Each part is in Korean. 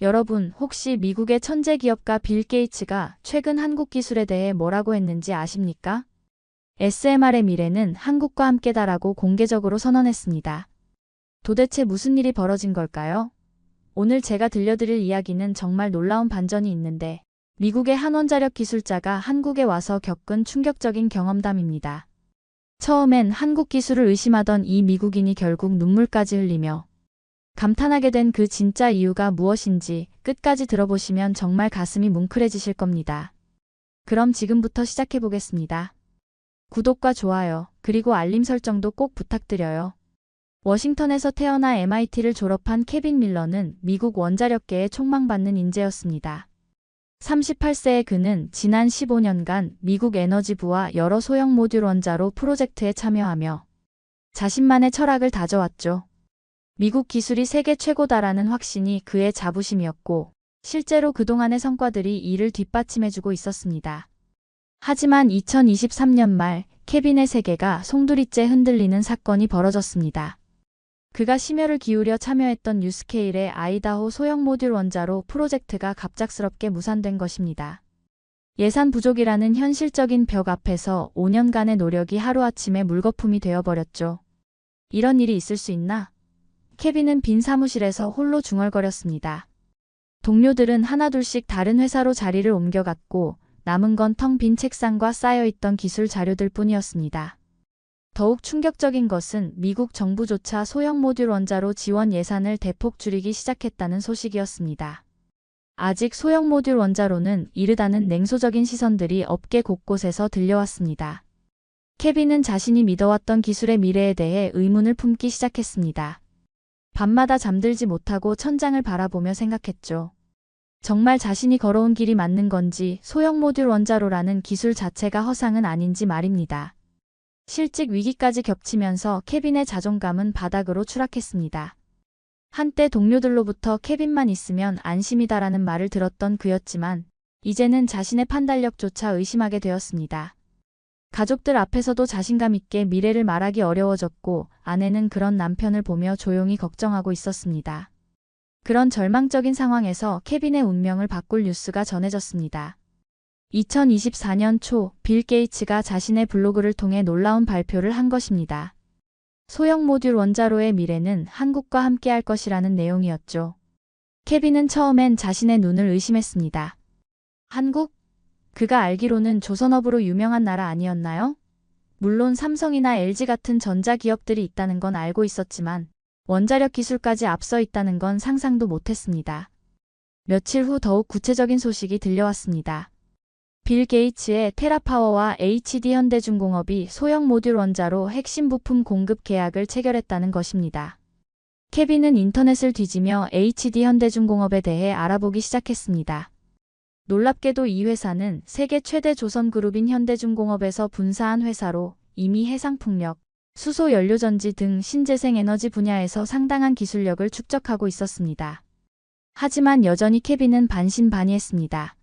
여러분, 혹시 미국의 천재 기업가 빌 게이츠가 최근 한국 기술에 대해 뭐라고 했는지 아십니까? SMR의 미래는 한국과 함께다라고 공개적으로 선언했습니다. 도대체 무슨 일이 벌어진 걸까요? 오늘 제가 들려드릴 이야기는 정말 놀라운 반전이 있는데, 미국의 한 원자력 기술자가 한국에 와서 겪은 충격적인 경험담입니다. 처음엔 한국 기술을 의심하던 이 미국인이 결국 눈물까지 흘리며 감탄하게 된 그 진짜 이유가 무엇인지 끝까지 들어보시면 정말 가슴이 뭉클해지실 겁니다. 그럼 지금부터 시작해 보겠습니다. 구독과 좋아요, 그리고 알림 설정도 꼭 부탁드려요. 워싱턴에서 태어나 MIT를 졸업한 케빈 밀러는 미국 원자력계에 촉망받는 인재였습니다. 38세의 그는 지난 15년간 미국 에너지부와 여러 소형 모듈 원자로 프로젝트에 참여하며 자신만의 철학을 다져왔죠. 미국 기술이 세계 최고다라는 확신이 그의 자부심이었고, 실제로 그동안의 성과들이 이를 뒷받침해주고 있었습니다. 하지만 2023년 말 케빈의 세계가 송두리째 흔들리는 사건이 벌어졌습니다. 그가 심혈을 기울여 참여했던 뉴스케일의 아이다호 소형 모듈 원자로 프로젝트가 갑작스럽게 무산된 것입니다. 예산 부족이라는 현실적인 벽 앞에서 5년간의 노력이 하루아침에 물거품이 되어버렸죠. 이런 일이 있을 수 있나? 케빈은 빈 사무실에서 홀로 중얼거렸습니다. 동료들은 하나둘씩 다른 회사로 자리를 옮겨갔고, 남은 건 텅 빈 책상과 쌓여있던 기술 자료들 뿐이었습니다. 더욱 충격적인 것은 미국 정부조차 소형 모듈 원자로 지원 예산을 대폭 줄이기 시작했다는 소식이었습니다. 아직 소형 모듈 원자로는 이르다는 냉소적인 시선들이 업계 곳곳에서 들려왔습니다. 케빈은 자신이 믿어왔던 기술의 미래에 대해 의문을 품기 시작했습니다. 밤마다 잠들지 못하고 천장을 바라보며 생각했죠. 정말 자신이 걸어온 길이 맞는 건지, 소형 모듈 원자로라는 기술 자체가 허상은 아닌지 말입니다. 실직 위기까지 겹치면서 케빈의 자존감은 바닥으로 추락했습니다. 한때 동료들로부터 케빈만 있으면 안심이다라는 말을 들었던 그였지만, 이제는 자신의 판단력조차 의심하게 되었습니다. 가족들 앞에서도 자신감 있게 미래를 말하기 어려워졌고, 아내는 그런 남편을 보며 조용히 걱정하고 있었습니다. 그런 절망적인 상황에서 케빈의 운명을 바꿀 뉴스가 전해졌습니다. 2024년 초 빌 게이츠가 자신의 블로그를 통해 놀라운 발표를 한 것입니다. 소형 모듈 원자로의 미래는 한국과 함께할 것이라는 내용이었죠. 케빈은 처음엔 자신의 눈을 의심했습니다. 한국? 그가 알기로는 조선업으로 유명한 나라 아니었나요? 물론 삼성이나 LG 같은 전자기업들이 있다는 건 알고 있었지만 원자력 기술까지 앞서 있다는 건 상상도 못했습니다. 며칠 후 더욱 구체적인 소식이 들려왔습니다. 빌 게이츠의 테라파워와 HD 현대중공업이 소형 모듈 원자로 핵심 부품 공급 계약을 체결했다는 것입니다. 케빈은 인터넷을 뒤지며 HD 현대중공업에 대해 알아보기 시작했습니다. 놀랍게도 이 회사는 세계 최대 조선그룹인 현대중공업에서 분사한 회사로 이미 해상풍력, 수소연료전지 등 신재생 에너지 분야에서 상당한 기술력을 축적하고 있었습니다. 하지만 여전히 케빈은 반신반의했습니다.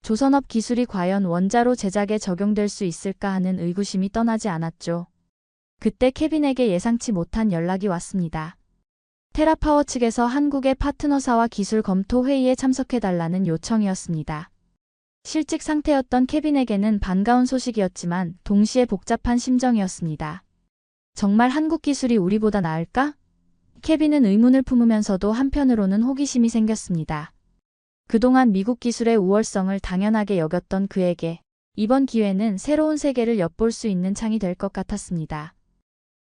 조선업 기술이 과연 원자로 제작에 적용될 수 있을까 하는 의구심이 떠나지 않았죠. 그때 케빈에게 예상치 못한 연락이 왔습니다. 테라파워 측에서 한국의 파트너사와 기술 검토 회의에 참석해달라는 요청이었습니다. 실직 상태였던 케빈에게는 반가운 소식이었지만 동시에 복잡한 심정이었습니다. 정말 한국 기술이 우리보다 나을까? 케빈은 의문을 품으면서도 한편으로는 호기심이 생겼습니다. 그동안 미국 기술의 우월성을 당연하게 여겼던 그에게 이번 기회는 새로운 세계를 엿볼 수 있는 창이 될 것 같았습니다.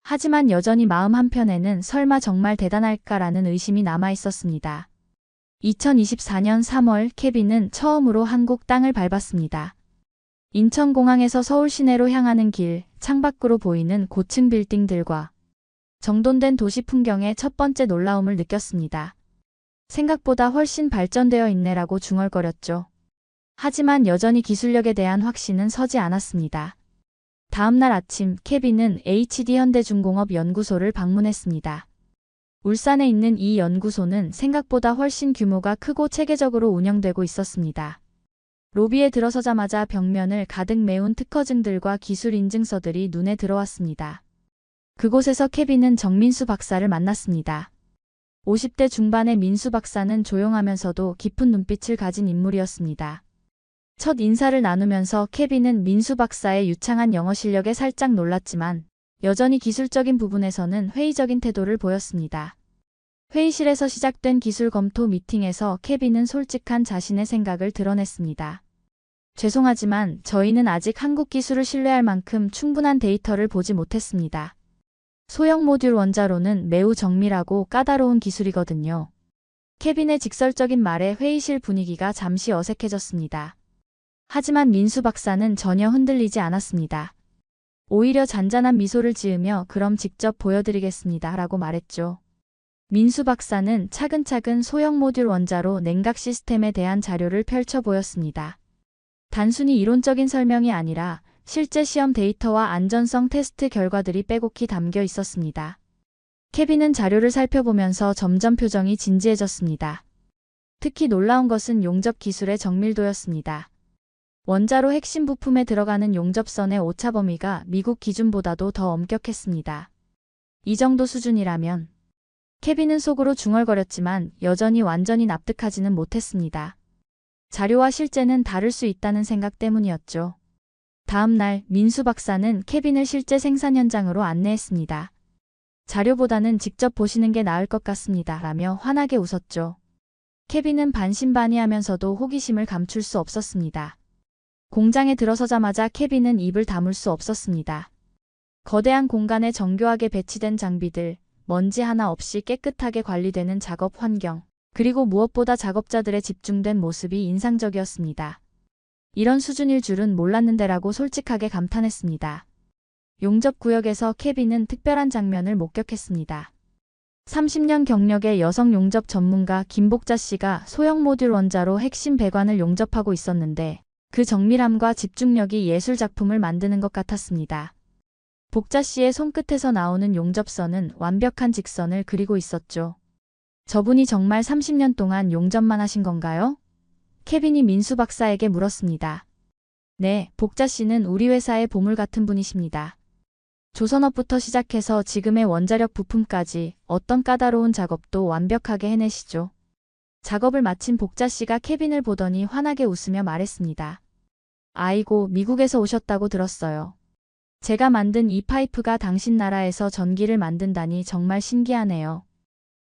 하지만 여전히 마음 한편에는 설마 정말 대단할까라는 의심이 남아 있었습니다. 2024년 3월 케빈은 처음으로 한국 땅을 밟았습니다. 인천공항에서 서울 시내로 향하는 길, 창밖으로 보이는 고층 빌딩들과 정돈된 도시 풍경의 첫 번째 놀라움을 느꼈습니다. 생각보다 훨씬 발전되어 있네라고 중얼거렸죠. 하지만 여전히 기술력에 대한 확신은 서지 않았습니다. 다음 날 아침 케빈은 HD 현대중공업 연구소를 방문했습니다. 울산에 있는 이 연구소는 생각보다 훨씬 규모가 크고 체계적으로 운영되고 있었습니다. 로비에 들어서자마자 벽면을 가득 메운 특허증들과 기술 인증서들이 눈에 들어왔습니다. 그곳에서 케빈은 정민수 박사를 만났습니다. 50대 중반의 민수 박사는 조용하면서도 깊은 눈빛을 가진 인물이었습니다. 첫 인사를 나누면서 케빈은 민수 박사의 유창한 영어 실력에 살짝 놀랐지만 여전히 기술적인 부분에서는 회의적인 태도를 보였습니다. 회의실에서 시작된 기술 검토 미팅에서 케빈은 솔직한 자신의 생각을 드러냈습니다. 죄송하지만 저희는 아직 한국 기술을 신뢰할 만큼 충분한 데이터를 보지 못했습니다. 소형 모듈 원자로는 매우 정밀하고 까다로운 기술이거든요. 케빈의 직설적인 말에 회의실 분위기가 잠시 어색해졌습니다. 하지만 민수 박사는 전혀 흔들리지 않았습니다. 오히려 잔잔한 미소를 지으며 그럼 직접 보여드리겠습니다 라고 말했죠. 민수 박사는 차근차근 소형 모듈 원자로 냉각 시스템에 대한 자료를 펼쳐 보였습니다. 단순히 이론적인 설명이 아니라 실제 시험 데이터와 안전성 테스트 결과들이 빼곡히 담겨 있었습니다. 케빈은 자료를 살펴보면서 점점 표정이 진지해졌습니다. 특히 놀라운 것은 용접 기술의 정밀도였습니다. 원자로 핵심 부품에 들어가는 용접선의 오차 범위가 미국 기준보다도 더 엄격했습니다. 이 정도 수준이라면 케빈은 속으로 중얼거렸지만 여전히 완전히 납득하지는 못했습니다. 자료와 실제는 다를 수 있다는 생각 때문이었죠. 다음 날 민수 박사는 케빈을 실제 생산 현장으로 안내했습니다. 자료보다는 직접 보시는 게 나을 것 같습니다 라며 환하게 웃었죠. 케빈은 반신반의하면서도 호기심을 감출 수 없었습니다. 공장에 들어서자마자 케빈은 입을 다물 수 없었습니다. 거대한 공간에 정교하게 배치된 장비들, 먼지 하나 없이 깨끗하게 관리되는 작업 환경, 그리고 무엇보다 작업자들의 집중된 모습이 인상적이었습니다. 이런 수준일 줄은 몰랐는데라고 솔직하게 감탄했습니다. 용접 구역에서 케빈은 특별한 장면을 목격했습니다. 30년 경력의 여성 용접 전문가 김복자 씨가 소형 모듈 원자로 핵심 배관을 용접하고 있었는데 그 정밀함과 집중력이 예술 작품을 만드는 것 같았습니다. 복자 씨의 손끝에서 나오는 용접선은 완벽한 직선을 그리고 있었죠. 저분이 정말 30년 동안 용접만 하신 건가요? 케빈이 민수 박사에게 물었습니다. 네, 복자 씨는 우리 회사의 보물 같은 분이십니다. 조선업부터 시작해서 지금의 원자력 부품까지 어떤 까다로운 작업도 완벽하게 해내시죠. 작업을 마친 복자 씨가 케빈을 보더니 환하게 웃으며 말했습니다. 아이고, 미국에서 오셨다고 들었어요. 제가 만든 이 파이프가 당신 나라에서 전기를 만든다니 정말 신기하네요.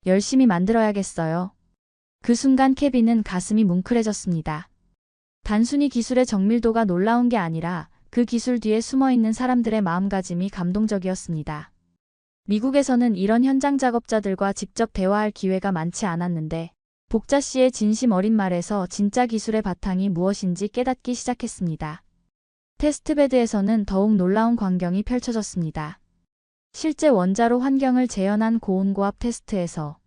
열심히 만들어야겠어요. 그 순간 케빈은 가슴이 뭉클해졌습니다. 단순히 기술의 정밀도가 놀라운 게 아니라 그 기술 뒤에 숨어있는 사람들의 마음가짐이 감동적이었습니다. 미국에서는 이런 현장 작업자들과 직접 대화할 기회가 많지 않았는데 복자 씨의 진심 어린 말에서 진짜 기술의 바탕이 무엇인지 깨닫기 시작했습니다. 테스트베드에서는 더욱 놀라운 광경이 펼쳐졌습니다. 실제 원자로 환경을 재현한 고온고압 테스트에서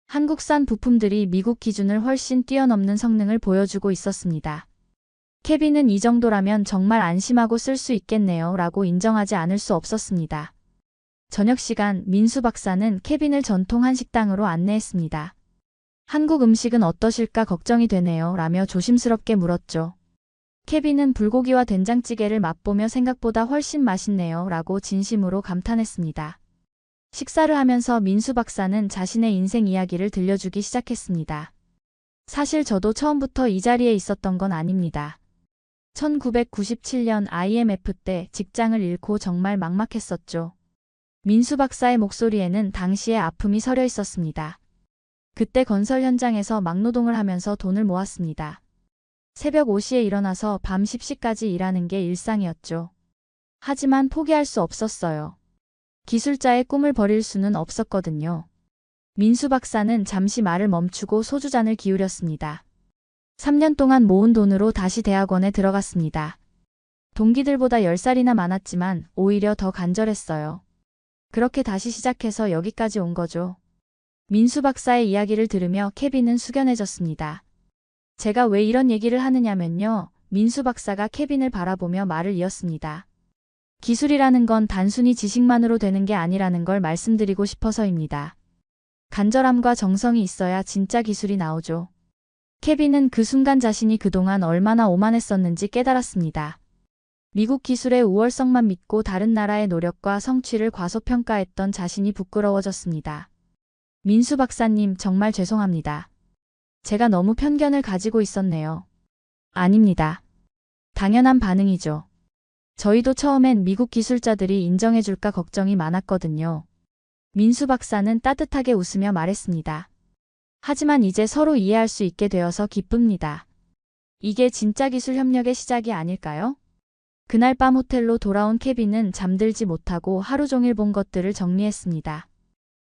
한국산 부품들이 미국 기준을 훨씬 뛰어넘는 성능을 보여주고 있었습니다. 케빈은 이 정도라면 정말 안심하고 쓸 수 있겠네요 라고 인정하지 않을 수 없었습니다. 저녁 시간 민수 박사는 케빈을 전통 한식당으로 안내했습니다. 한국 음식은 어떠실까 걱정이 되네요 라며 조심스럽게 물었죠. 케빈은 불고기와 된장찌개를 맛보며 생각보다 훨씬 맛있네요 라고 진심으로 감탄했습니다. 식사를 하면서 민수 박사는 자신의 인생 이야기를 들려주기 시작했습니다. 사실 저도 처음부터 이 자리에 있었던 건 아닙니다. 1997년 IMF 때 직장을 잃고 정말 막막했었죠. 민수 박사의 목소리에는 당시의 아픔이 서려 있었습니다. 그때 건설 현장에서 막노동을 하면서 돈을 모았습니다. 새벽 5시에 일어나서 밤 10시까지 일하는 게 일상이었죠. 하지만 포기할 수 없었어요. 기술자의 꿈을 버릴 수는 없었거든요. 민수 박사는 잠시 말을 멈추고 소주잔을 기울였습니다. 3년 동안 모은 돈으로 다시 대학원에 들어갔습니다. 동기들보다 10살이나 많았지만 오히려 더 간절했어요. 그렇게 다시 시작해서 여기까지 온 거죠. 민수 박사의 이야기를 들으며 케빈은 숙연해졌습니다. 제가 왜 이런 얘기를 하느냐면요. 민수 박사가 케빈을 바라보며 말을 이었습니다. 기술이라는 건 단순히 지식만으로 되는 게 아니라는 걸 말씀드리고 싶어서입니다. 간절함과 정성이 있어야 진짜 기술이 나오죠. 케빈은 그 순간 자신이 그동안 얼마나 오만했었는지 깨달았습니다. 미국 기술의 우월성만 믿고 다른 나라의 노력과 성취를 과소평가했던 자신이 부끄러워졌습니다. 민수 박사님, 정말 죄송합니다. 제가 너무 편견을 가지고 있었네요. 아닙니다. 당연한 반응이죠. 저희도 처음엔 미국 기술자들이 인정해줄까 걱정이 많았거든요. 민수 박사는 따뜻하게 웃으며 말했습니다. 하지만 이제 서로 이해할 수 있게 되어서 기쁩니다. 이게 진짜 기술 협력의 시작이 아닐까요? 그날 밤 호텔로 돌아온 케빈은 잠들지 못하고 하루 종일 본 것들을 정리했습니다.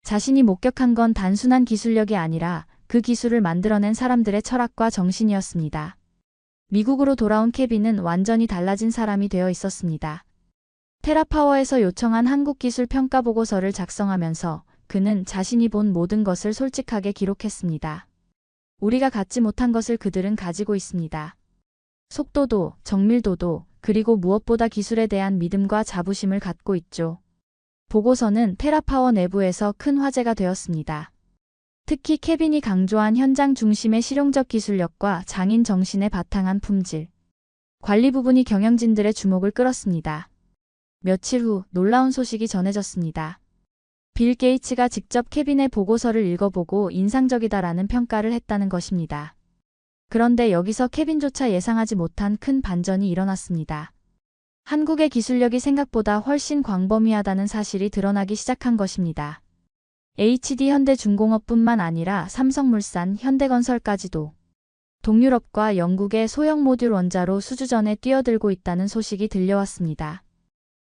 자신이 목격한 건 단순한 기술력이 아니라 그 기술을 만들어낸 사람들의 철학과 정신이었습니다. 미국으로 돌아온 케빈은 완전히 달라진 사람이 되어 있었습니다. 테라파워에서 요청한 한국기술 평가 보고서를 작성하면서 그는 자신이 본 모든 것을 솔직하게 기록했습니다. 우리가 갖지 못한 것을 그들은 가지고 있습니다. 속도도, 정밀도도, 그리고 무엇보다 기술에 대한 믿음과 자부심을 갖고 있죠. 보고서는 테라파워 내부에서 큰 화제가 되었습니다. 특히 케빈이 강조한 현장 중심의 실용적 기술력과 장인 정신에 바탕한 품질, 관리 부분이 경영진들의 주목을 끌었습니다. 며칠 후 놀라운 소식이 전해졌습니다. 빌 게이츠가 직접 케빈의 보고서를 읽어보고 인상적이다라는 평가를 했다는 것입니다. 그런데 여기서 케빈조차 예상하지 못한 큰 반전이 일어났습니다. 한국의 기술력이 생각보다 훨씬 광범위하다는 사실이 드러나기 시작한 것입니다. HD 현대중공업뿐만 아니라 삼성물산, 현대건설까지도 동유럽과 영국의 소형 모듈 원자로 수주전에 뛰어들고 있다는 소식이 들려왔습니다.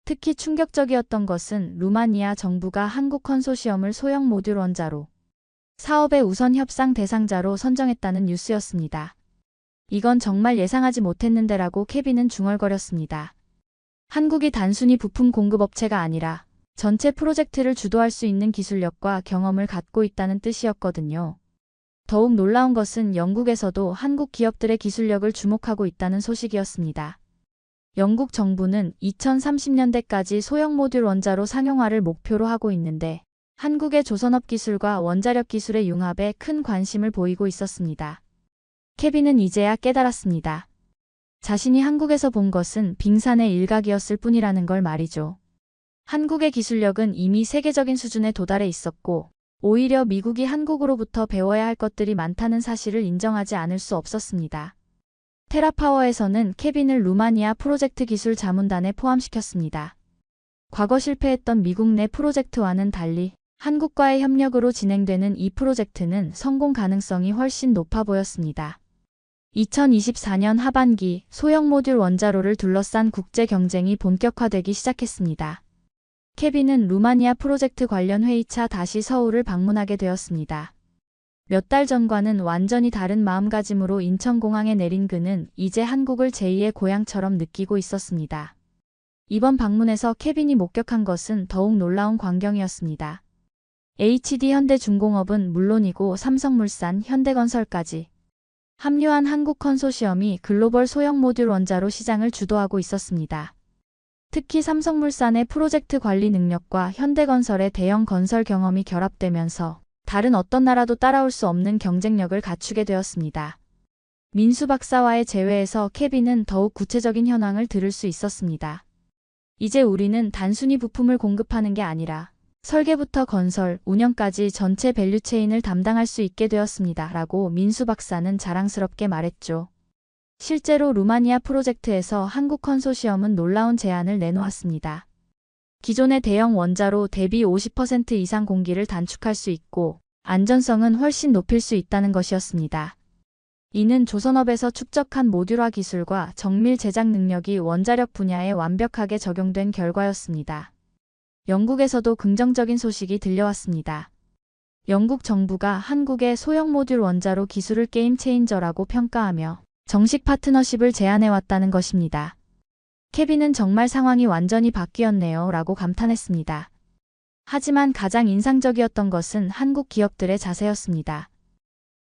특히 충격적이었던 것은 루마니아 정부가 한국 컨소시엄을 소형 모듈 원자로 사업의 우선 협상 대상자로 선정했다는 뉴스였습니다. 이건 정말 예상하지 못했는데라고 케빈은 중얼거렸습니다. 한국이 단순히 부품 공급업체가 아니라 전체 프로젝트를 주도할 수 있는 기술력과 경험을 갖고 있다는 뜻이었거든요. 더욱 놀라운 것은 영국에서도 한국 기업들의 기술력을 주목하고 있다는 소식이었습니다. 영국 정부는 2030년대까지 소형 모듈 원자로 상용화를 목표로 하고 있는데 한국의 조선업 기술과 원자력 기술의 융합에 큰 관심을 보이고 있었습니다. 케빈은 이제야 깨달았습니다. 자신이 한국에서 본 것은 빙산의 일각이었을 뿐이라는 걸 말이죠. 한국의 기술력은 이미 세계적인 수준에 도달해 있었고 오히려 미국이 한국으로부터 배워야 할 것들이 많다는 사실을 인정하지 않을 수 없었습니다. 테라파워에서는 케빈을 루마니아 프로젝트 기술 자문단에 포함시켰습니다. 과거 실패했던 미국 내 프로젝트와는 달리 한국과의 협력으로 진행되는 이 프로젝트는 성공 가능성이 훨씬 높아 보였습니다. 2024년 하반기 소형 모듈 원자로를 둘러싼 국제 경쟁이 본격화되기 시작했습니다. 케빈은 루마니아 프로젝트 관련 회의차 다시 서울을 방문하게 되었습니다. 몇 달 전과는 완전히 다른 마음가짐으로 인천공항에 내린 그는 이제 한국을 제2의 고향처럼 느끼고 있었습니다. 이번 방문에서 케빈이 목격한 것은 더욱 놀라운 광경이었습니다. HD 현대중공업은 물론이고 삼성물산, 현대건설까지 합류한 한국 컨소시엄이 글로벌 소형 모듈 원자로 시장을 주도하고 있었습니다. 특히 삼성물산의 프로젝트 관리 능력과 현대건설의 대형 건설 경험이 결합되면서 다른 어떤 나라도 따라올 수 없는 경쟁력을 갖추게 되었습니다. 민수 박사와의 재회에서 케빈은 더욱 구체적인 현황을 들을 수 있었습니다. 이제 우리는 단순히 부품을 공급하는 게 아니라 설계부터 건설, 운영까지 전체 밸류체인을 담당할 수 있게 되었습니다. 라고 민수 박사는 자랑스럽게 말했죠. 실제로 루마니아 프로젝트에서 한국 컨소시엄은 놀라운 제안을 내놓았습니다. 기존의 대형 원자로 대비 50% 이상 공기를 단축할 수 있고 안전성은 훨씬 높일 수 있다는 것이었습니다. 이는 조선업에서 축적한 모듈화 기술과 정밀 제작 능력이 원자력 분야에 완벽하게 적용된 결과였습니다. 영국에서도 긍정적인 소식이 들려왔습니다. 영국 정부가 한국의 소형 모듈 원자로 기술을 게임 체인저라고 평가하며 정식 파트너십을 제안해왔다는 것입니다. 케빈은 정말 상황이 완전히 바뀌었네요 라고 감탄했습니다. 하지만 가장 인상적이었던 것은 한국 기업들의 자세였습니다.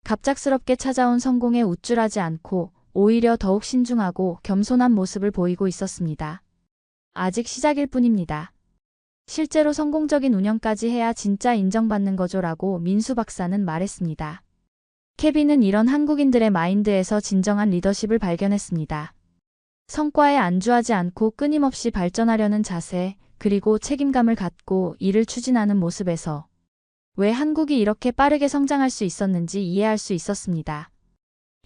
갑작스럽게 찾아온 성공에 우쭐하지 않고 오히려 더욱 신중하고 겸손한 모습을 보이고 있었습니다. 아직 시작일 뿐입니다. 실제로 성공적인 운영까지 해야 진짜 인정받는 거죠 라고 민수 박사는 말했습니다. 케빈은 이런 한국인들의 마인드에서 진정한 리더십을 발견했습니다. 성과에 안주하지 않고 끊임없이 발전하려는 자세, 그리고 책임감을 갖고 일을 추진하는 모습에서 왜 한국이 이렇게 빠르게 성장할 수 있었는지 이해할 수 있었습니다.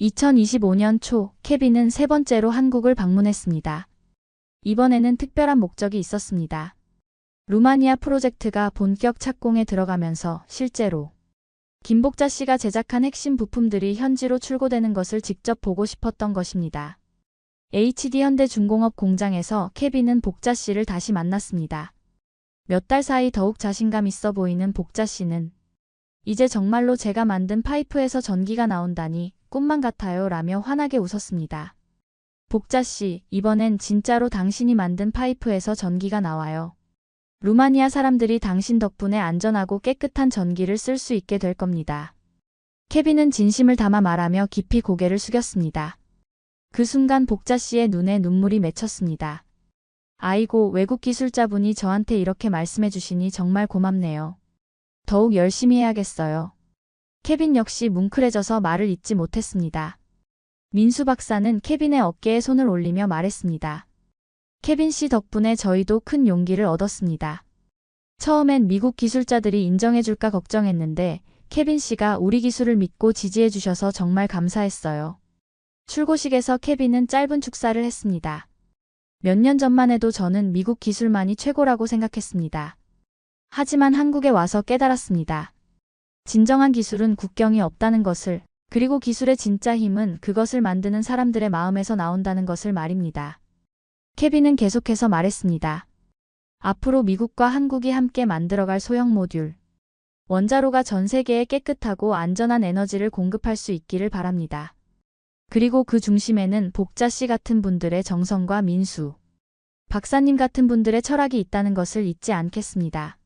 2025년 초 케빈은 세 번째로 한국을 방문했습니다. 이번에는 특별한 목적이 있었습니다. 루마니아 프로젝트가 본격 착공에 들어가면서 실제로 김복자 씨가 제작한 핵심 부품들이 현지로 출고되는 것을 직접 보고 싶었던 것입니다. HD 현대중공업 공장에서 케빈은 복자 씨를 다시 만났습니다. 몇 달 사이 더욱 자신감 있어 보이는 복자 씨는 이제 정말로 제가 만든 파이프에서 전기가 나온다니 꿈만 같아요 라며 환하게 웃었습니다. 복자 씨, 이번엔 진짜로 당신이 만든 파이프에서 전기가 나와요. 루마니아 사람들이 당신 덕분에 안전하고 깨끗한 전기를 쓸 수 있게 될 겁니다. 케빈은 진심을 담아 말하며 깊이 고개를 숙였습니다. 그 순간 복자 씨의 눈에 눈물이 맺혔습니다. 아이고, 외국 기술자분이 저한테 이렇게 말씀해 주시니 정말 고맙네요. 더욱 열심히 해야겠어요. 케빈 역시 뭉클해져서 말을 잇지 못했습니다. 민수 박사는 케빈의 어깨에 손을 올리며 말했습니다. 케빈 씨 덕분에 저희도 큰 용기를 얻었습니다. 처음엔 미국 기술자들이 인정해줄까 걱정했는데 케빈 씨가 우리 기술을 믿고 지지해 주셔서 정말 감사했어요. 출고식에서 케빈은 짧은 축사를 했습니다. 몇 년 전만 해도 저는 미국 기술만이 최고라고 생각했습니다. 하지만 한국에 와서 깨달았습니다. 진정한 기술은 국경이 없다는 것을, 그리고 기술의 진짜 힘은 그것을 만드는 사람들의 마음에서 나온다는 것을 말입니다. 케빈은 계속해서 말했습니다. 앞으로 미국과 한국이 함께 만들어갈 소형 모듈. 원자로가 전 세계에 깨끗하고 안전한 에너지를 공급할 수 있기를 바랍니다. 그리고 그 중심에는 복자 씨 같은 분들의 정성과 민수 박사님 같은 분들의 철학이 있다는 것을 잊지 않겠습니다.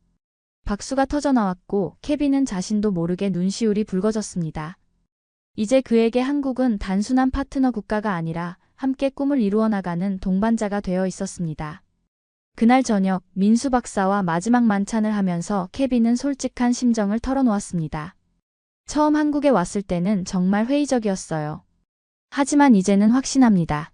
박수가 터져나왔고 케빈은 자신도 모르게 눈시울이 붉어졌습니다. 이제 그에게 한국은 단순한 파트너 국가가 아니라 함께 꿈을 이루어 나가는 동반자가 되어 있었습니다. 그날 저녁 민수 박사와 마지막 만찬을 하면서 케빈은 솔직한 심정을 털어놓았습니다. 처음 한국에 왔을 때는 정말 회의적이었어요. 하지만 이제는 확신합니다.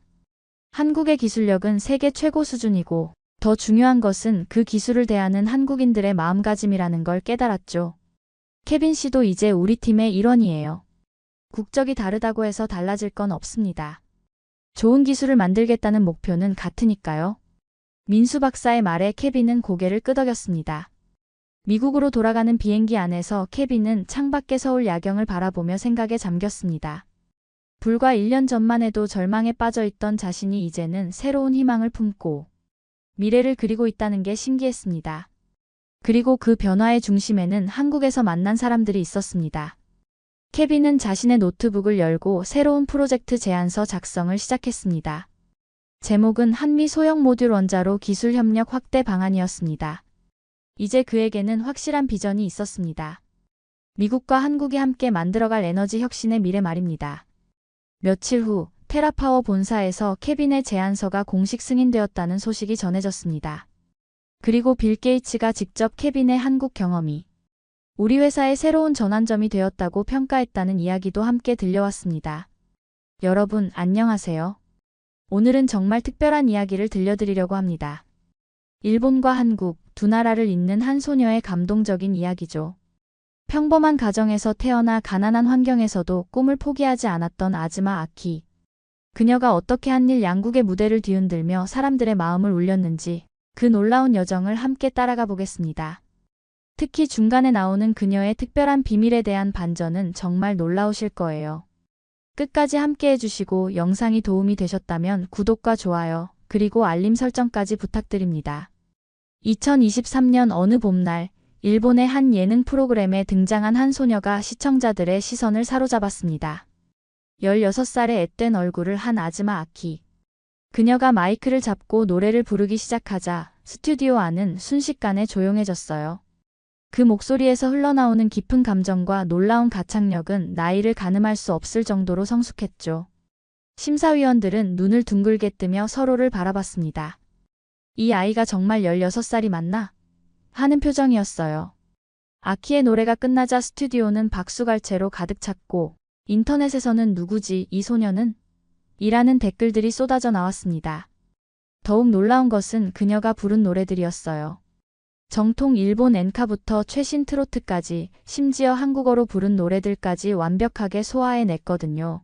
한국의 기술력은 세계 최고 수준이고 더 중요한 것은 그 기술을 대하는 한국인들의 마음가짐이라는 걸 깨달았죠. 케빈 씨도 이제 우리 팀의 일원이에요. 국적이 다르다고 해서 달라질 건 없습니다. 좋은 기술을 만들겠다는 목표는 같으니까요. 민수 박사의 말에 케빈은 고개를 끄덕였습니다. 미국으로 돌아가는 비행기 안에서 케빈은 창밖의 서울 야경을 바라보며 생각에 잠겼습니다. 불과 1년 전만 해도 절망에 빠져있던 자신이 이제는 새로운 희망을 품고 미래를 그리고 있다는 게 신기했습니다. 그리고 그 변화의 중심에는 한국에서 만난 사람들이 있었습니다. 케빈은 자신의 노트북을 열고 새로운 프로젝트 제안서 작성을 시작했습니다. 제목은 한미 소형 모듈 원자로 기술 협력 확대 방안이었습니다. 이제 그에게는 확실한 비전이 있었습니다. 미국과 한국이 함께 만들어갈 에너지 혁신의 미래 말입니다. 며칠 후 테라파워 본사에서 케빈의 제안서가 공식 승인되었다는 소식이 전해졌습니다. 그리고 빌 게이츠가 직접 케빈의 한국 경험이 우리 회사의 새로운 전환점이 되었다고 평가했다는 이야기도 함께 들려왔습니다. 여러분 안녕하세요. 오늘은 정말 특별한 이야기를 들려드리려고 합니다. 일본과 한국 두 나라를 잇는 한 소녀의 감동적인 이야기죠. 평범한 가정에서 태어나 가난한 환경에서도 꿈을 포기하지 않았던 아즈마 아키. 그녀가 어떻게 한일 양국의 무대를 뒤흔들며 사람들의 마음을 울렸는지 그 놀라운 여정을 함께 따라가 보겠습니다. 특히 중간에 나오는 그녀의 특별한 비밀에 대한 반전은 정말 놀라우실 거예요. 끝까지 함께 해주시고 영상이 도움이 되셨다면 구독과 좋아요, 그리고 알림 설정까지 부탁드립니다. 2023년 어느 봄날, 일본의 한 예능 프로그램에 등장한 한 소녀가 시청자들의 시선을 사로잡았습니다. 16살의 앳된 얼굴을 한 아즈마 아키. 그녀가 마이크를 잡고 노래를 부르기 시작하자 스튜디오 안은 순식간에 조용해졌어요. 그 목소리에서 흘러나오는 깊은 감정과 놀라운 가창력은 나이를 가늠할 수 없을 정도로 성숙했죠. 심사위원들은 눈을 둥글게 뜨며 서로를 바라봤습니다. 이 아이가 정말 16살이 맞나? 하는 표정이었어요. 아키의 노래가 끝나자 스튜디오는 박수갈채로 가득 찼고 인터넷에서는 누구지 이 소녀는? 이라는 댓글들이 쏟아져 나왔습니다. 더욱 놀라운 것은 그녀가 부른 노래들이었어요. 정통 일본 엔카부터 최신 트로트까지 심지어 한국어로 부른 노래들까지 완벽하게 소화해냈거든요.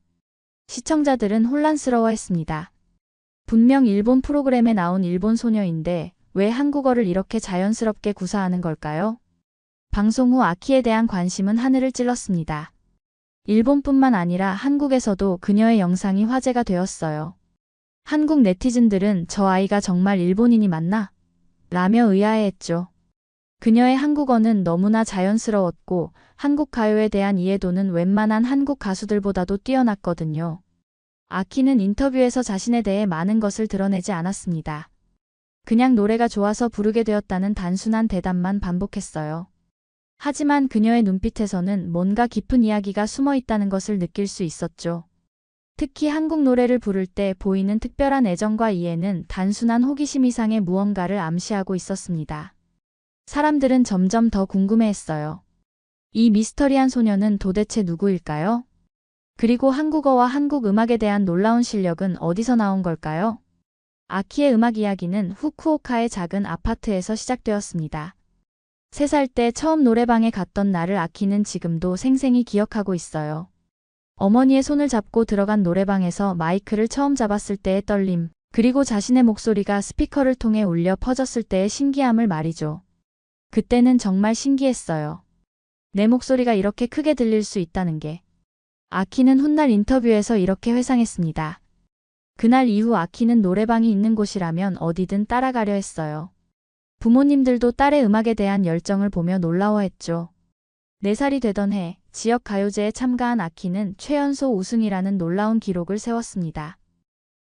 시청자들은 혼란스러워했습니다. 분명 일본 프로그램에 나온 일본 소녀인데 왜 한국어를 이렇게 자연스럽게 구사하는 걸까요? 방송 후 아키에 대한 관심은 하늘을 찔렀습니다. 일본뿐만 아니라 한국에서도 그녀의 영상이 화제가 되었어요. 한국 네티즌들은 저 아이가 정말 일본인이 맞나? 라며 의아해했죠. 그녀의 한국어는 너무나 자연스러웠고 한국 가요에 대한 이해도는 웬만한 한국 가수들보다도 뛰어났거든요. 아키는 인터뷰에서 자신에 대해 많은 것을 드러내지 않았습니다. 그냥 노래가 좋아서 부르게 되었다는 단순한 대답만 반복했어요. 하지만 그녀의 눈빛에서는 뭔가 깊은 이야기가 숨어 있다는 것을 느낄 수 있었죠. 특히 한국 노래를 부를 때 보이는 특별한 애정과 이해는 단순한 호기심 이상의 무언가를 암시하고 있었습니다. 사람들은 점점 더 궁금해했어요. 이 미스터리한 소녀는 도대체 누구일까요? 그리고 한국어와 한국 음악에 대한 놀라운 실력은 어디서 나온 걸까요? 아키의 음악 이야기는 후쿠오카의 작은 아파트에서 시작되었습니다. 3살 때 처음 노래방에 갔던 날을 아키는 지금도 생생히 기억하고 있어요. 어머니의 손을 잡고 들어간 노래방에서 마이크를 처음 잡았을 때의 떨림, 그리고 자신의 목소리가 스피커를 통해 울려 퍼졌을 때의 신기함을 말이죠. 그때는 정말 신기했어요. 내 목소리가 이렇게 크게 들릴 수 있다는 게. 아키는 훗날 인터뷰에서 이렇게 회상했습니다. 그날 이후 아키는 노래방이 있는 곳이라면 어디든 따라가려 했어요. 부모님들도 딸의 음악에 대한 열정을 보며 놀라워했죠. 4살이 되던 해 지역 가요제에 참가한 아키는 최연소 우승이라는 놀라운 기록을 세웠습니다.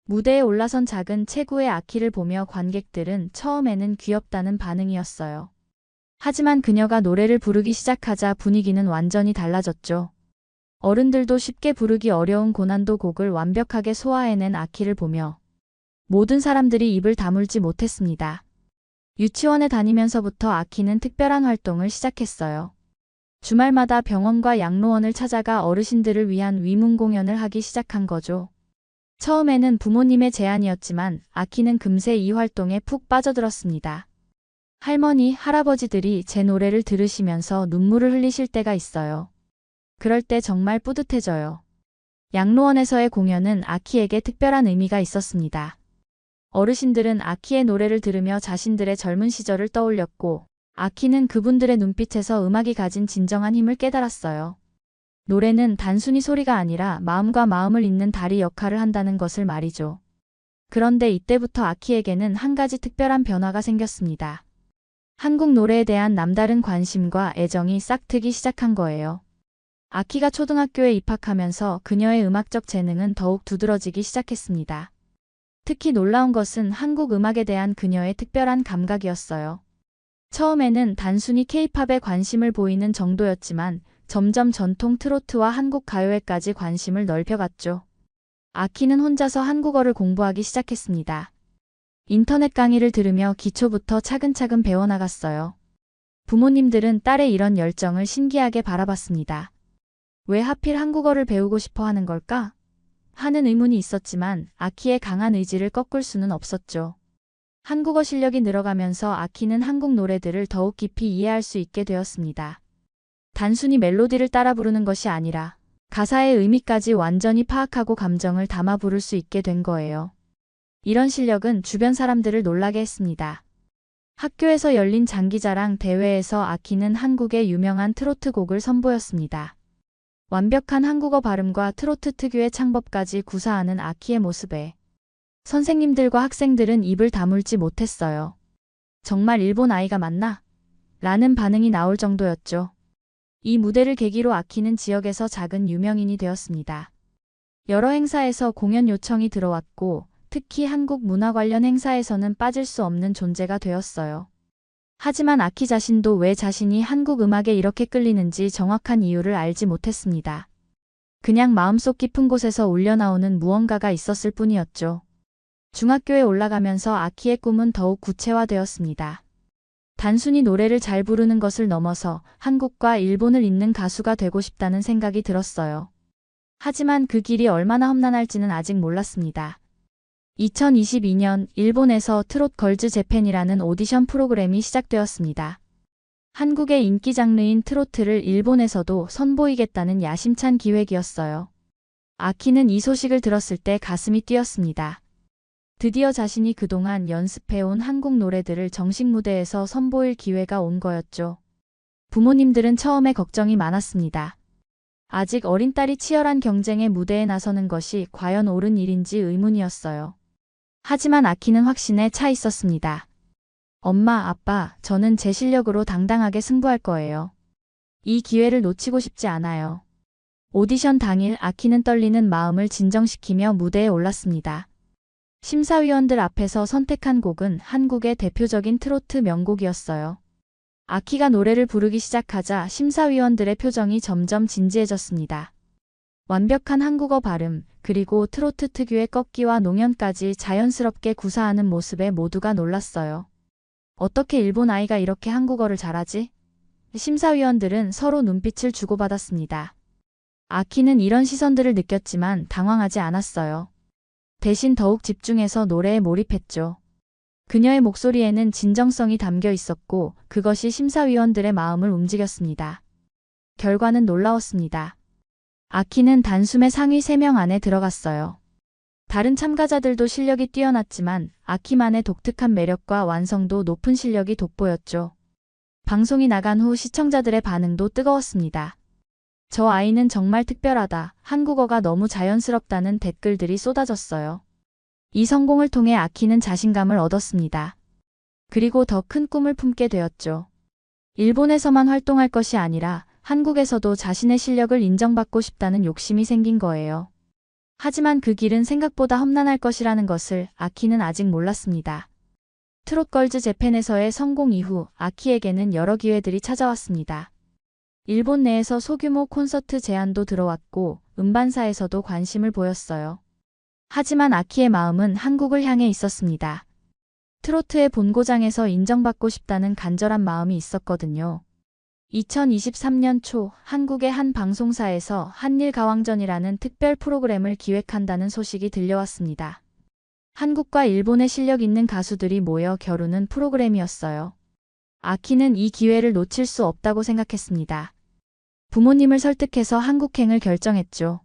무대에 올라선 작은 체구의 아키를 보며 관객들은 처음에는 귀엽다는 반응이었어요. 하지만 그녀가 노래를 부르기 시작하자 분위기는 완전히 달라졌죠. 어른들도 쉽게 부르기 어려운 고난도 곡을 완벽하게 소화해낸 아키를 보며 모든 사람들이 입을 다물지 못했습니다. 유치원에 다니면서부터 아키는 특별한 활동을 시작했어요. 주말마다 병원과 양로원을 찾아가 어르신들을 위한 위문 공연을 하기 시작한 거죠. 처음에는 부모님의 제안이었지만 아키는 금세 이 활동에 푹 빠져들었습니다. 할머니, 할아버지들이 제 노래를 들으시면서 눈물을 흘리실 때가 있어요. 그럴 때 정말 뿌듯해져요. 양로원에서의 공연은 아키에게 특별한 의미가 있었습니다. 어르신들은 아키의 노래를 들으며 자신들의 젊은 시절을 떠올렸고 아키는 그분들의 눈빛에서 음악이 가진 진정한 힘을 깨달았어요. 노래는 단순히 소리가 아니라 마음과 마음을 잇는 다리 역할을 한다는 것을 말이죠. 그런데 이때부터 아키에게는 한 가지 특별한 변화가 생겼습니다. 한국 노래에 대한 남다른 관심과 애정이 싹트기 시작한 거예요. 아키가 초등학교에 입학하면서 그녀의 음악적 재능은 더욱 두드러지기 시작했습니다. 특히 놀라운 것은 한국 음악에 대한 그녀의 특별한 감각이었어요. 처음에는 단순히 케이팝에 관심을 보이는 정도였지만 점점 전통 트로트와 한국 가요에까지 관심을 넓혀갔죠. 아키는 혼자서 한국어를 공부하기 시작했습니다. 인터넷 강의를 들으며 기초부터 차근차근 배워나갔어요. 부모님들은 딸의 이런 열정을 신기하게 바라봤습니다. 왜 하필 한국어를 배우고 싶어 하는 걸까? 하는 의문이 있었지만 아키의 강한 의지를 꺾을 수는 없었죠. 한국어 실력이 늘어가면서 아키는 한국 노래들을 더욱 깊이 이해할 수 있게 되었습니다. 단순히 멜로디를 따라 부르는 것이 아니라 가사의 의미까지 완전히 파악하고 감정을 담아 부를 수 있게 된 거예요. 이런 실력은 주변 사람들을 놀라게 했습니다. 학교에서 열린 장기자랑 대회에서 아키는 한국의 유명한 트로트 곡을 선보였습니다. 완벽한 한국어 발음과 트로트 특유의 창법까지 구사하는 아키의 모습에 선생님들과 학생들은 입을 다물지 못했어요. 정말 일본 아이가 맞나? 라는 반응이 나올 정도였죠. 이 무대를 계기로 아키는 지역에서 작은 유명인이 되었습니다. 여러 행사에서 공연 요청이 들어왔고 특히 한국 문화 관련 행사에서는 빠질 수 없는 존재가 되었어요. 하지만 아키 자신도 왜 자신이 한국 음악에 이렇게 끌리는지 정확한 이유를 알지 못했습니다. 그냥 마음속 깊은 곳에서 울려나오는 무언가가 있었을 뿐이었죠. 중학교에 올라가면서 아키의 꿈은 더욱 구체화되었습니다. 단순히 노래를 잘 부르는 것을 넘어서 한국과 일본을 잇는 가수가 되고 싶다는 생각이 들었어요. 하지만 그 길이 얼마나 험난할지는 아직 몰랐습니다. 2022년 일본에서 트롯 걸즈 재팬이라는 오디션 프로그램이 시작되었습니다. 한국의 인기 장르인 트로트를 일본에서도 선보이겠다는 야심찬 기획이었어요. 아키는 이 소식을 들었을 때 가슴이 뛰었습니다. 드디어 자신이 그동안 연습해온 한국 노래들을 정식 무대에서 선보일 기회가 온 거였죠. 부모님들은 처음에 걱정이 많았습니다. 아직 어린 딸이 치열한 경쟁의 무대에 나서는 것이 과연 옳은 일인지 의문이었어요. 하지만 아키는 확신에 차 있었습니다. 엄마, 아빠, 저는 제 실력으로 당당하게 승부할 거예요. 이 기회를 놓치고 싶지 않아요. 오디션 당일 아키는 떨리는 마음을 진정시키며 무대에 올랐습니다. 심사위원들 앞에서 선택한 곡은 한국의 대표적인 트로트 명곡이었어요. 아키가 노래를 부르기 시작하자 심사위원들의 표정이 점점 진지해졌습니다. 완벽한 한국어 발음, 그리고 트로트 특유의 꺾기와 농연까지 자연스럽게 구사하는 모습에 모두가 놀랐어요. 어떻게 일본 아이가 이렇게 한국어를 잘하지? 심사위원들은 서로 눈빛을 주고받았습니다. 아키는 이런 시선들을 느꼈지만 당황하지 않았어요. 대신 더욱 집중해서 노래에 몰입했죠. 그녀의 목소리에는 진정성이 담겨 있었고 그것이 심사위원들의 마음을 움직였습니다. 결과는 놀라웠습니다. 아키는 단숨에 상위 3명 안에 들어갔어요. 다른 참가자들도 실력이 뛰어났지만 아키만의 독특한 매력과 완성도 높은 실력이 돋보였죠. 방송이 나간 후 시청자들의 반응도 뜨거웠습니다. 저 아이는 정말 특별하다. 한국어가 너무 자연스럽다는 댓글들이 쏟아졌어요. 이 성공을 통해 아키는 자신감을 얻었습니다. 그리고 더 큰 꿈을 품게 되었죠. 일본에서만 활동할 것이 아니라 한국에서도 자신의 실력을 인정받고 싶다는 욕심이 생긴 거예요. 하지만 그 길은 생각보다 험난할 것이라는 것을 아키는 아직 몰랐습니다. 트롯걸즈 재팬에서의 성공 이후 아키에게는 여러 기회들이 찾아왔습니다. 일본 내에서 소규모 콘서트 제안도 들어왔고 음반사에서도 관심을 보였어요. 하지만 아키의 마음은 한국을 향해 있었습니다. 트로트의 본고장에서 인정받고 싶다는 간절한 마음이 있었거든요. 2023년 초 한국의 한 방송사에서 한일가왕전이라는 특별 프로그램을 기획한다는 소식이 들려왔습니다. 한국과 일본의 실력 있는 가수들이 모여 겨루는 프로그램이었어요. 아키는 이 기회를 놓칠 수 없다고 생각했습니다. 부모님을 설득해서 한국행을 결정했죠.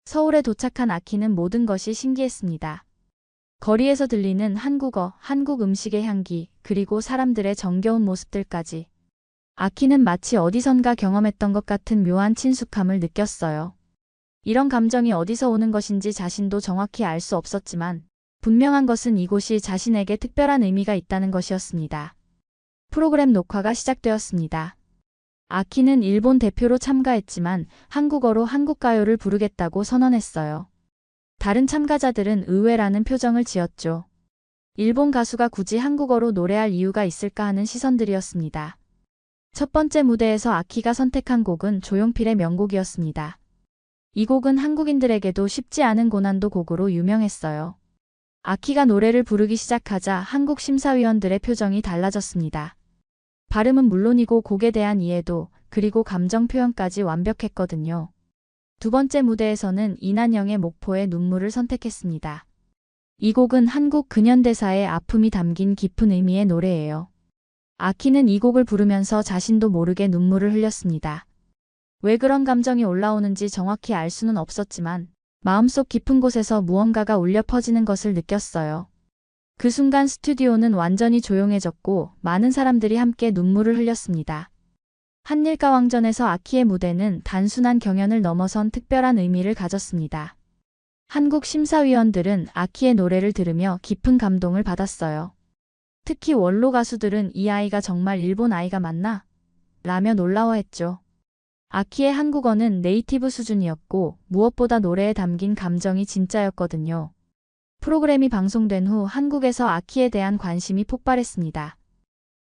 서울에 도착한 아키는 모든 것이 신기했습니다. 거리에서 들리는 한국어, 한국 음식의 향기, 그리고 사람들의 정겨운 모습들까지. 아키는 마치 어디선가 경험했던 것 같은 묘한 친숙함을 느꼈어요. 이런 감정이 어디서 오는 것인지 자신도 정확히 알 수 없었지만 분명한 것은 이곳이 자신에게 특별한 의미가 있다는 것이었습니다. 프로그램 녹화가 시작되었습니다. 아키는 일본 대표로 참가했지만 한국어로 한국가요를 부르겠다고 선언했어요. 다른 참가자들은 의외라는 표정을 지었죠. 일본 가수가 굳이 한국어로 노래할 이유가 있을까 하는 시선들이었습니다. 첫 번째 무대에서 아키가 선택한 곡은 조용필의 명곡이었습니다. 이 곡은 한국인들에게도 쉽지 않은 고난도 곡으로 유명했어요. 아키가 노래를 부르기 시작하자 한국 심사위원들의 표정이 달라졌습니다. 발음은 물론이고 곡에 대한 이해도 그리고 감정 표현까지 완벽했거든요. 두 번째 무대에서는 이난영의 목포의 눈물을 선택했습니다. 이 곡은 한국 근현대사의 아픔이 담긴 깊은 의미의 노래예요. 아키는 이 곡을 부르면서 자신도 모르게 눈물을 흘렸습니다. 왜 그런 감정이 올라오는지 정확히 알 수는 없었지만 마음속 깊은 곳에서 무언가가 울려 퍼지는 것을 느꼈어요. 그 순간 스튜디오는 완전히 조용해졌고 많은 사람들이 함께 눈물을 흘렸습니다. 한일가왕전에서 아키의 무대는 단순한 경연을 넘어선 특별한 의미를 가졌습니다. 한국 심사위원들은 아키의 노래를 들으며 깊은 감동을 받았어요. 특히 원로 가수들은 이 아이가 정말 일본 아이가 맞나? 라며 놀라워했죠. 아키의 한국어는 네이티브 수준이었고 무엇보다 노래에 담긴 감정이 진짜였거든요. 프로그램이 방송된 후 한국에서 아키에 대한 관심이 폭발했습니다.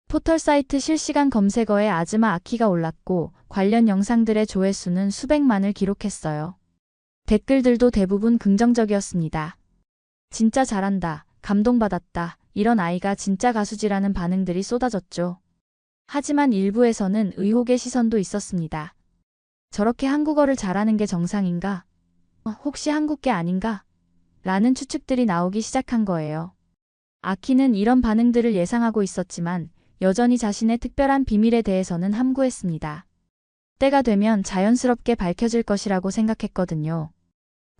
포털 사이트 실시간 검색어에 아즈마 아키가 올랐고 관련 영상들의 조회수는 수백만을 기록했어요. 댓글들도 대부분 긍정적이었습니다. 진짜 잘한다, 감동받았다, 이런 아이가 진짜 가수지라는 반응들이 쏟아졌죠. 하지만 일부에서는 의혹의 시선도 있었습니다. 저렇게 한국어를 잘하는 게 정상인가? 혹시 한국계 아닌가? 라는 추측들이 나오기 시작한 거예요. 아키는 이런 반응들을 예상하고 있었지만 여전히 자신의 특별한 비밀에 대해서는 함구했습니다. 때가 되면 자연스럽게 밝혀질 것이라고 생각했거든요.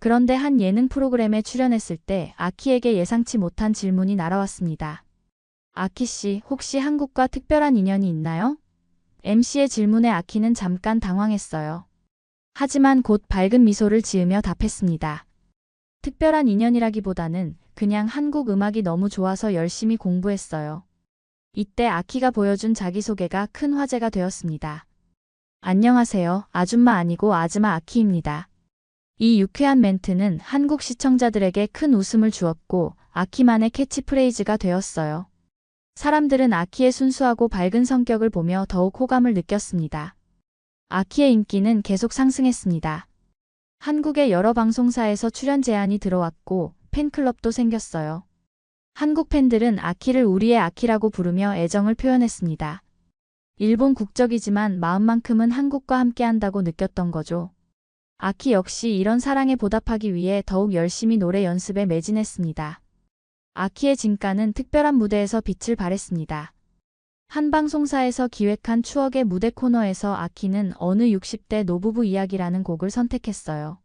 그런데 한 예능 프로그램에 출연했을 때 아키에게 예상치 못한 질문이 날아왔습니다. 아키 씨, 혹시 한국과 특별한 인연이 있나요? MC의 질문에 아키는 잠깐 당황했어요. 하지만 곧 밝은 미소를 지으며 답했습니다. 특별한 인연이라기보다는 그냥 한국 음악이 너무 좋아서 열심히 공부했어요. 이때 아키가 보여준 자기소개가 큰 화제가 되었습니다. 안녕하세요. 아줌마 아니고 아즈마 아키입니다. 이 유쾌한 멘트는 한국 시청자들에게 큰 웃음을 주었고 아키만의 캐치프레이즈가 되었어요. 사람들은 아키의 순수하고 밝은 성격을 보며 더욱 호감을 느꼈습니다. 아키의 인기는 계속 상승했습니다. 한국의 여러 방송사에서 출연 제안이 들어왔고 팬클럽도 생겼어요. 한국 팬들은 아키를 우리의 아키라고 부르며 애정을 표현했습니다. 일본 국적이지만 마음만큼은 한국과 함께한다고 느꼈던 거죠. 아키 역시 이런 사랑에 보답하기 위해 더욱 열심히 노래 연습에 매진했습니다. 아키의 진가는 특별한 무대에서 빛을 발했습니다. 한 방송사에서 기획한 추억의 무대 코너에서 아키는 어느 60대 노부부 이야기라는 곡을 선택했어요.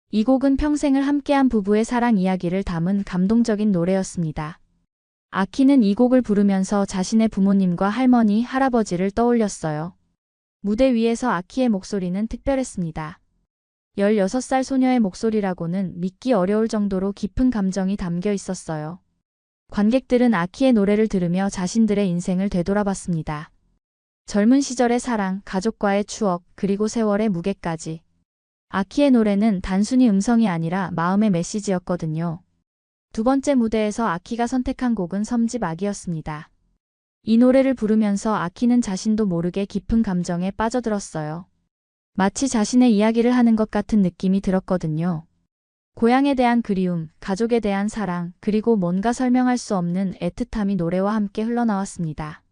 이 곡은 평생을 함께한 부부의 사랑 이야기를 담은 감동적인 노래였습니다. 아키는 이 곡을 부르면서 자신의 부모님과 할머니, 할아버지를 떠올렸어요. 무대 위에서 아키의 목소리는 특별했습니다. 16살 소녀의 목소리라고는 믿기 어려울 정도로 깊은 감정이 담겨 있었어요. 관객들은 아키의 노래를 들으며 자신들의 인생을 되돌아봤습니다. 젊은 시절의 사랑, 가족과의 추억, 그리고 세월의 무게까지. 아키의 노래는 단순히 음성이 아니라 마음의 메시지였거든요. 두 번째 무대에서 아키가 선택한 곡은 3집 아기였습니다. 이 노래를 부르면서 아키는 자신도 모르게 깊은 감정에 빠져들었어요. 마치 자신의 이야기를 하는 것 같은 느낌이 들었거든요. 고향에 대한 그리움, 가족에 대한 사랑, 그리고 뭔가 설명할 수 없는 애틋함이 노래와 함께 흘러나왔습니다.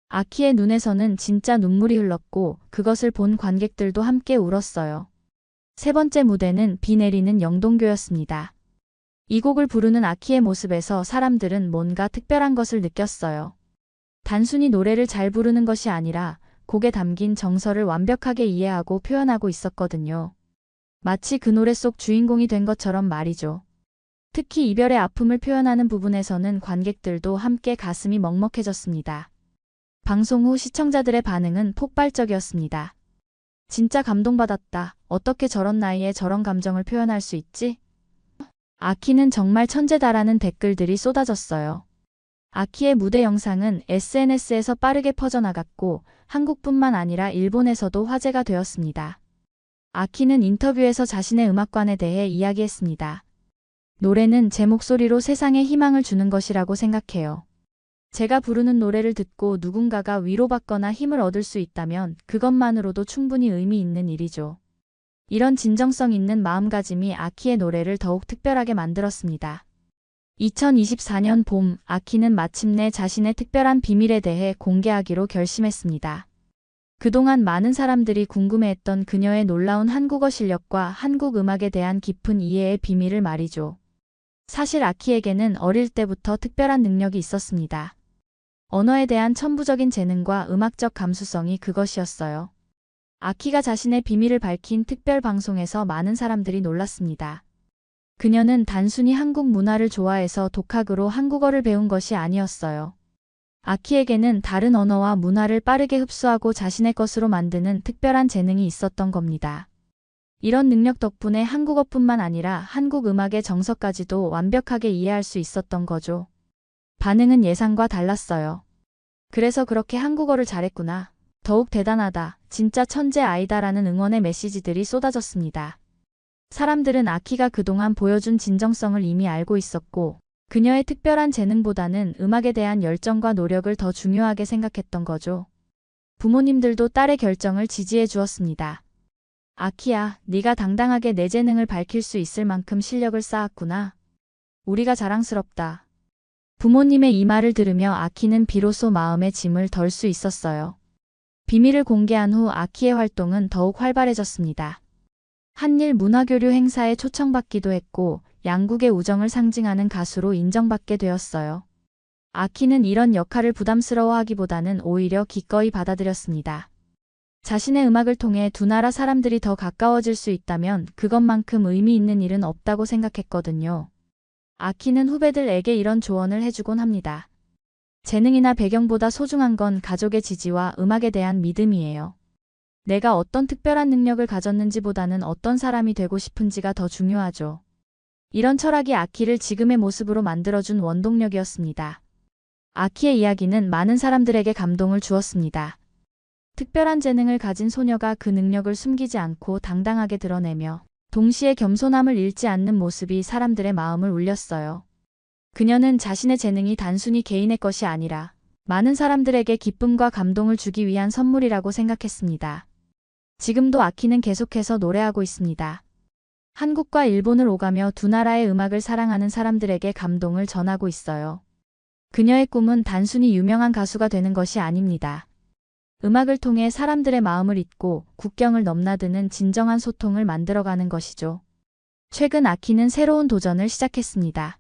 아키의 눈에서는 진짜 눈물이 흘렀고 그것을 본 관객들도 함께 울었어요. 세 번째 무대는 비 내리는 영동교였습니다. 이 곡을 부르는 아키의 모습에서 사람들은 뭔가 특별한 것을 느꼈어요. 단순히 노래를 잘 부르는 것이 아니라 곡에 담긴 정서를 완벽하게 이해하고 표현하고 있었거든요. 마치 그 노래 속 주인공이 된 것처럼 말이죠. 특히 이별의 아픔을 표현하는 부분에서는 관객들도 함께 가슴이 먹먹해졌습니다. 방송 후 시청자들의 반응은 폭발적이었습니다. 진짜 감동받았다. 어떻게 저런 나이에 저런 감정을 표현할 수 있지? 아키는 정말 천재다라는 댓글들이 쏟아졌어요. 아키의 무대 영상은 SNS에서 빠르게 퍼져나갔고 한국뿐만 아니라 일본에서도 화제가 되었습니다. 아키는 인터뷰에서 자신의 음악관에 대해 이야기했습니다. 노래는 제 목소리로 세상에 희망을 주는 것이라고 생각해요. 제가 부르는 노래를 듣고 누군가가 위로받거나 힘을 얻을 수 있다면 그것만으로도 충분히 의미 있는 일이죠. 이런 진정성 있는 마음가짐이 아키의 노래를 더욱 특별하게 만들었습니다. 2024년 봄, 아키는 마침내 자신의 특별한 비밀에 대해 공개하기로 결심했습니다. 그동안 많은 사람들이 궁금해했던 그녀의 놀라운 한국어 실력과 한국 음악에 대한 깊은 이해의 비밀을 말이죠. 사실 아키에게는 어릴 때부터 특별한 능력이 있었습니다. 언어에 대한 천부적인 재능과 음악적 감수성이 그것이었어요. 아키가 자신의 비밀을 밝힌 특별 방송에서 많은 사람들이 놀랐습니다. 그녀는 단순히 한국 문화를 좋아해서 독학으로 한국어를 배운 것이 아니었어요. 아키에게는 다른 언어와 문화를 빠르게 흡수하고 자신의 것으로 만드는 특별한 재능이 있었던 겁니다. 이런 능력 덕분에 한국어뿐만 아니라 한국 음악의 정서까지도 완벽하게 이해할 수 있었던 거죠. 반응은 예상과 달랐어요. 그래서 그렇게 한국어를 잘했구나. 더욱 대단하다. 진짜 천재 아이다라는 응원의 메시지들이 쏟아졌습니다. 사람들은 아키가 그동안 보여준 진정성을 이미 알고 있었고 그녀의 특별한 재능보다는 음악에 대한 열정과 노력을 더 중요하게 생각했던 거죠. 부모님들도 딸의 결정을 지지해 주었습니다. 아키야, 네가 당당하게 내 재능을 밝힐 수 있을 만큼 실력을 쌓았구나. 우리가 자랑스럽다. 부모님의 이 말을 들으며 아키는 비로소 마음의 짐을 덜 수 있었어요. 비밀을 공개한 후 아키의 활동은 더욱 활발해졌습니다. 한일 문화교류 행사에 초청받기도 했고 양국의 우정을 상징하는 가수로 인정받게 되었어요. 아키는 이런 역할을 부담스러워하기보다는 오히려 기꺼이 받아들였습니다. 자신의 음악을 통해 두 나라 사람들이 더 가까워질 수 있다면 그것만큼 의미 있는 일은 없다고 생각했거든요. 아키는 후배들에게 이런 조언을 해주곤 합니다. 재능이나 배경보다 소중한 건 가족의 지지와 음악에 대한 믿음이에요. 내가 어떤 특별한 능력을 가졌는지보다는 어떤 사람이 되고 싶은지가 더 중요하죠. 이런 철학이 아키를 지금의 모습으로 만들어준 원동력이었습니다. 아키의 이야기는 많은 사람들에게 감동을 주었습니다. 특별한 재능을 가진 소녀가 그 능력을 숨기지 않고 당당하게 드러내며 동시에 겸손함을 잃지 않는 모습이 사람들의 마음을 울렸어요. 그녀는 자신의 재능이 단순히 개인의 것이 아니라 많은 사람들에게 기쁨과 감동을 주기 위한 선물이라고 생각했습니다. 지금도 아키는 계속해서 노래하고 있습니다. 한국과 일본을 오가며 두 나라의 음악을 사랑하는 사람들에게 감동을 전하고 있어요. 그녀의 꿈은 단순히 유명한 가수가 되는 것이 아닙니다. 음악을 통해 사람들의 마음을 잊고 국경을 넘나드는 진정한 소통을 만들어가는 것이죠. 최근 아키는 새로운 도전을 시작했습니다.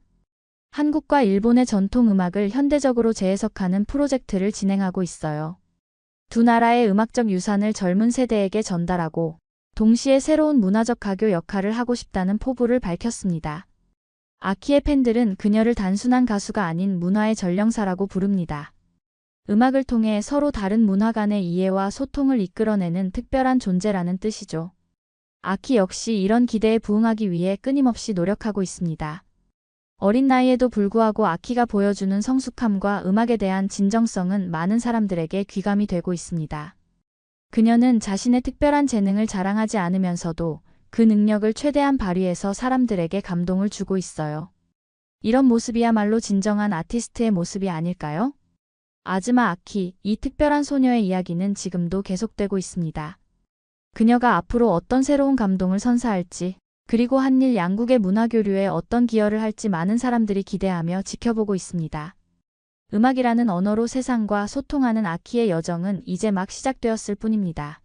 한국과 일본의 전통 음악을 현대적으로 재해석하는 프로젝트를 진행하고 있어요. 두 나라의 음악적 유산을 젊은 세대에게 전달하고 동시에 새로운 문화적 가교 역할을 하고 싶다는 포부를 밝혔습니다. 아키의 팬들은 그녀를 단순한 가수가 아닌 문화의 전령사라고 부릅니다. 음악을 통해 서로 다른 문화 간의 이해와 소통을 이끌어내는 특별한 존재라는 뜻이죠. 아키 역시 이런 기대에 부응하기 위해 끊임없이 노력하고 있습니다. 어린 나이에도 불구하고 아키가 보여주는 성숙함과 음악에 대한 진정성은 많은 사람들에게 귀감이 되고 있습니다. 그녀는 자신의 특별한 재능을 자랑하지 않으면서도 그 능력을 최대한 발휘해서 사람들에게 감동을 주고 있어요. 이런 모습이야말로 진정한 아티스트의 모습이 아닐까요? 아즈마 아키, 이 특별한 소녀의 이야기는 지금도 계속되고 있습니다. 그녀가 앞으로 어떤 새로운 감동을 선사할지, 그리고 한일 양국의 문화교류에 어떤 기여를 할지 많은 사람들이 기대하며 지켜보고 있습니다. 음악이라는 언어로 세상과 소통하는 아키의 여정은 이제 막 시작되었을 뿐입니다.